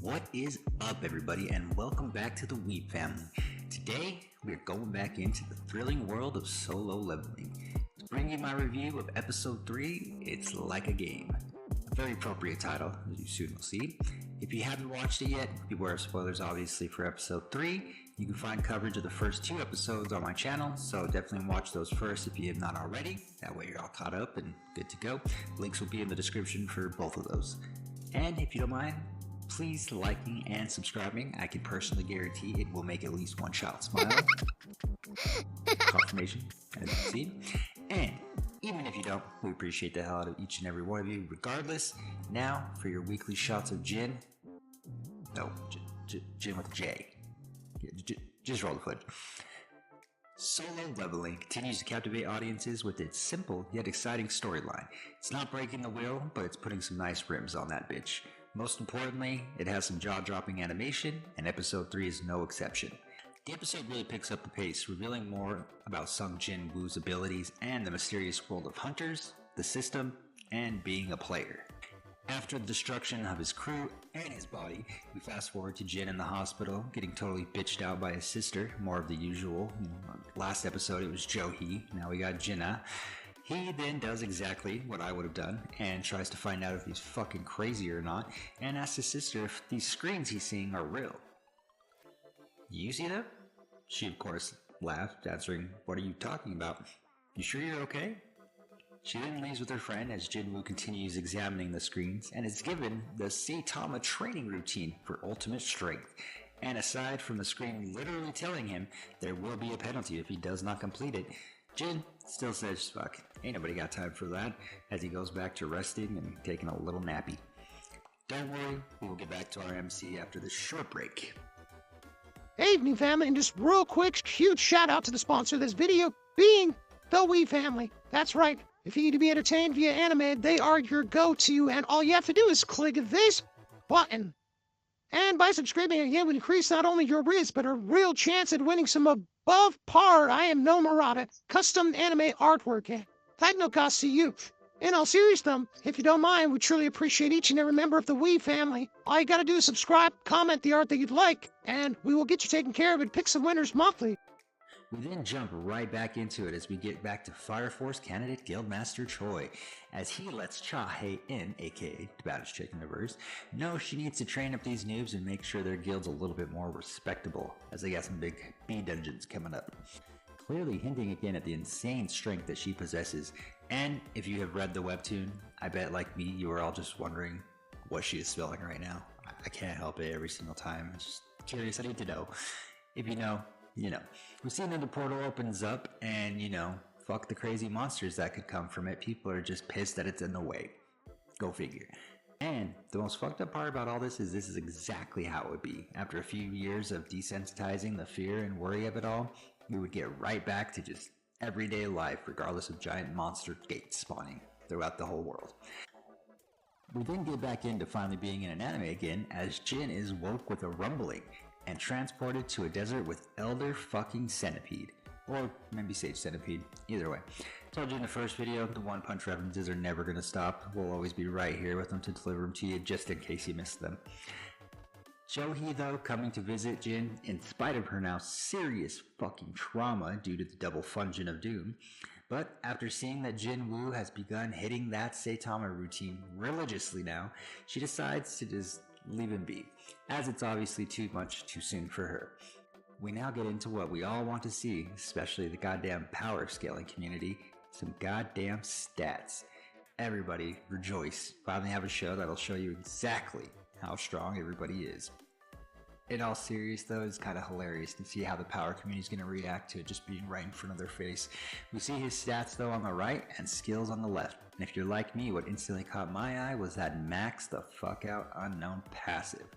What is up, everybody, and welcome back to the Weeb family. Today, we're going back into the thrilling world of solo leveling. To bring you my review of episode 3, It's Like a Game. A very appropriate title, as you soon will see. If you haven't watched it yet, beware of spoilers obviously for episode 3. You can find coverage of the first 2 episodes on my channel, so definitely watch those first if you have not already. That way you're all caught up and good to go. Links will be in the description for both of those. And if you don't mind, please liking and subscribing. I can personally guarantee it will make at least one child smile. Confirmation, as you can see. And even if you don't, we appreciate the hell out of each and every one of you regardless. Now for your weekly shots of Jin. No, Jin with a J. Just roll the foot. Solo Leveling continues to captivate audiences with its simple yet exciting storyline. It's not breaking the wheel, but it's putting some nice rims on that bitch. Most importantly, it has some jaw-dropping animation, and episode 3 is no exception. The episode really picks up the pace, revealing more about Sung Jin-Woo's abilities and the mysterious world of hunters, the system, and being a player. After the destruction of his crew and his body, we fast forward to Jin in the hospital, getting totally bitched out by his sister, more of the usual. Last episode it was Jo-hee, now we got Jinna. He then does exactly what I would have done and tries to find out if he's fucking crazy or not, and asks his sister if these screens he's seeing are real. You see them? She of course laughed, answering, "What are you talking about? You sure you're okay?" She then leaves with her friend as Jin-Woo continues examining the screens and is given the Saitama training routine for ultimate strength. And aside from the screen literally telling him there will be a penalty if he does not complete it, Jin still says, fuck, ain't nobody got time for that, as he goes back to resting and taking a little nappy. Don't worry, we will get back to our MC after this short break. Hey, evening family, and just real quick, huge shout out to the sponsor of this video, being the Weeb family. That's right. If you need to be entertained via anime, they are your go-to, and all you have to do is click this button. And by subscribing, again, we increase not only your risk, but a real chance at winning some above par I am no Murata custom anime artwork. At no cost to you. In all seriousness, if you don't mind, we truly appreciate each and every member of the Weeb family. All you gotta do is subscribe, comment the art that you'd like, and we will get you taken care of and pick some winners monthly. We then jump right back into it as we get back to Fire Force candidate Guildmaster Choi, as he lets Cha-Hei in, aka the baddest chick in the verse, know she needs to train up these noobs and make sure their guild's a little bit more respectable, as they got some big B dungeons coming up. Clearly hinting again at the insane strength that she possesses, and if you have read the webtoon, I bet like me you are all just wondering what she is spelling right now. I can't help it every single time. I'm just curious, I need to know. If you know, you know. We've seen that the portal opens up and, fuck the crazy monsters that could come from it. People are just pissed that it's in the way. Go figure. And the most fucked up part about all this is exactly how it would be. After a few years of desensitizing the fear and worry of it all, we would get right back to just everyday life, regardless of giant monster gates spawning throughout the whole world. We then get back into finally being in an anime again, as Jin is woke with a rumbling and transported to a desert with Elder fucking Centipede. Or maybe Sage Centipede, either way. Told you in the first video, the One Punch references are never gonna stop. We'll always be right here with them to deliver them to you, just in case you missed them. Jo-hee, though, coming to visit Jin, in spite of her now serious fucking trauma due to the double Fungeon of Doom. But after seeing that Jin-Woo has begun hitting that Saitama routine religiously now, she decides to just leave him be, as it's obviously too much too soon for her. We now get into what we all want to see, especially the goddamn power scaling community, some goddamn stats. Everybody rejoice. Finally have a show that'll show you exactly how strong everybody is. In all seriousness though, it's kind of hilarious to see how the power community is going to react to it just being right in front of their face. We see his stats though on the right and skills on the left. And if you're like me, what instantly caught my eye was that max the fuck out unknown passive.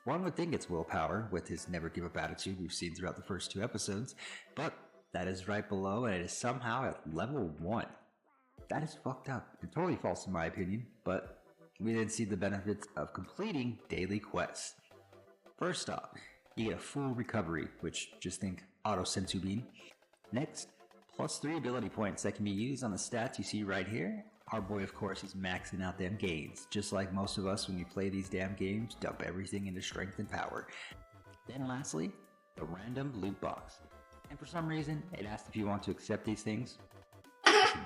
One would think it's willpower with his never give up attitude we've seen throughout the first 2 episodes, but that is right below and it is somehow at level 1. That is fucked up. It's totally false in my opinion, but we then see the benefits of completing daily quests. First off, you get a full recovery, which just think auto sensu bean. Next, +3 ability points that can be used on the stats you see right here, Our boy, of course, is maxing out them gains. Just like most of us when we play these damn games, dump everything into strength and power. Then lastly, the random loot box. And for some reason, it asks if you want to accept these things.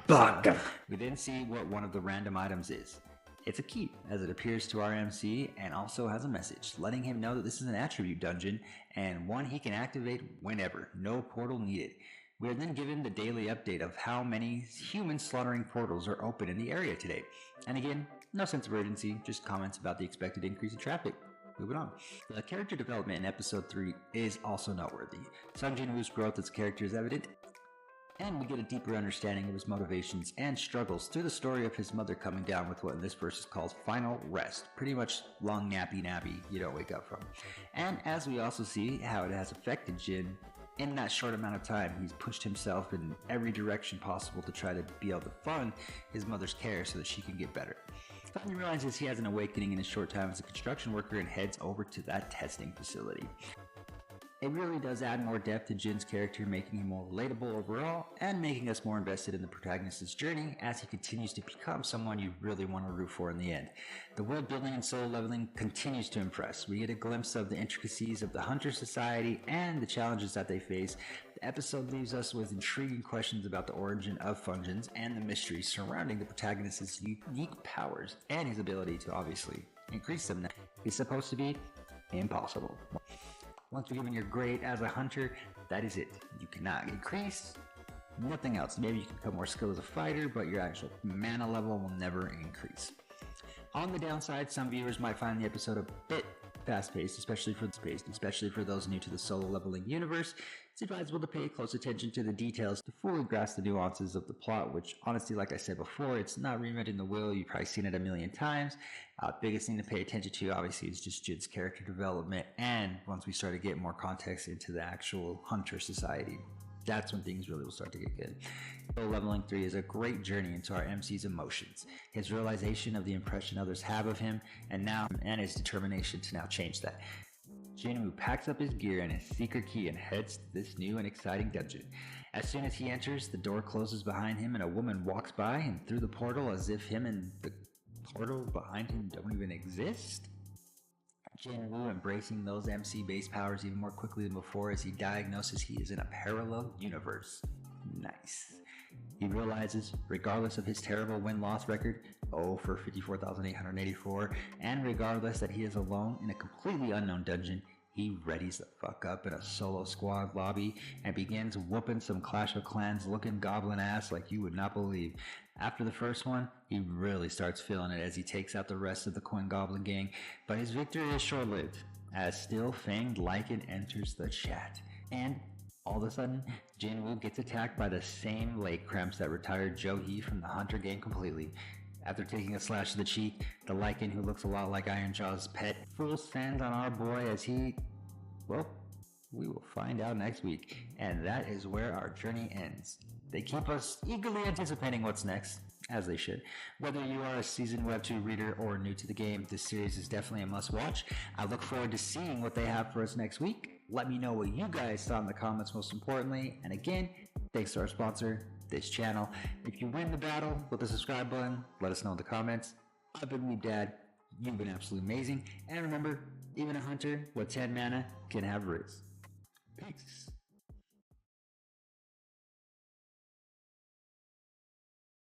But we then see what one of the random items is. It's a key, as it appears to our MC, and also has a message, letting him know that this is an attribute dungeon, and one he can activate whenever, no portal needed. We are then given the daily update of how many human slaughtering portals are open in the area today. And again, no sense of urgency, just comments about the expected increase in traffic. Moving on. The character development in episode 3 is also noteworthy. Jin-Woo's growth as a character is evident, and we get a deeper understanding of his motivations and struggles through the story of his mother coming down with what in this verse is called final rest. Pretty much long nappy you don't wake up from. And as we also see how it has affected Jin, in that short amount of time, he's pushed himself in every direction possible to try to be able to fund his mother's care so that she can get better. Finally realizes he has an awakening in his short time as a construction worker and heads over to that testing facility. It really does add more depth to Jin's character, making him more relatable overall, and making us more invested in the protagonist's journey as he continues to become someone you really want to root for in the end. The world building and solo leveling continues to impress. We get a glimpse of the intricacies of the Hunter Society and the challenges that they face. The episode leaves us with intriguing questions about the origin of Fungens and the mysteries surrounding the protagonist's unique powers and his ability to obviously increase them. It's supposed to be impossible. Once you're given your grade as a hunter, that is it. You cannot increase nothing else. Maybe you can become more skilled as a fighter, but your actual mana level will never increase. On the downside, some viewers might find the episode a bit fast-paced, especially for those new to the solo leveling universe. It's advisable to pay close attention to the details to fully grasp the nuances of the plot, which honestly, like I said before, it's not reinventing the wheel. You've probably seen it a million times. Biggest thing to pay attention to, obviously, is just Jin's character development, and once we start to get more context into the actual Hunter Society, that's when things really will start to get good. Solo Leveling 3 is a great journey into our MC's emotions, his realization of the impression others have of him, and his determination to now change that. Jin-Woo packs up his gear and his secret key and heads to this new and exciting dungeon. As soon as he enters, the door closes behind him and a woman walks by and through the portal as if him and the portal behind him don't even exist. Jin-Woo embracing those MC base powers even more quickly than before as he diagnoses he is in a parallel universe. Nice. He realizes, regardless of his terrible win-loss record, 0 for 54,884, and regardless that he is alone in a completely unknown dungeon, he readies the fuck up in a solo squad lobby and begins whooping some Clash of Clans looking goblin ass like you would not believe. After the first one, he really starts feeling it as he takes out the rest of the Quinn Goblin gang, but his victory is short-lived as still fanged Lycan enters the chat. And all of a sudden, Jin-Woo gets attacked by the same lake cramps that retired Joe-hee from the Hunter gang completely. After taking a slash to the cheek, the Lycan, who looks a lot like Ironjaw's pet, full send on our boy as he, well, we will find out next week. And that is where our journey ends. They keep us eagerly anticipating what's next, as they should. Whether you are a seasoned webtoon reader or new to the game, this series is definitely a must-watch. I look forward to seeing what they have for us next week. Let me know what you guys thought in the comments most importantly. And again, thanks to our sponsor, this channel. If you win the battle with the subscribe button, let us know in the comments. I've been Weeb Dad. You've been absolutely amazing. And remember, even a hunter with 10 mana can have Riz. Peace.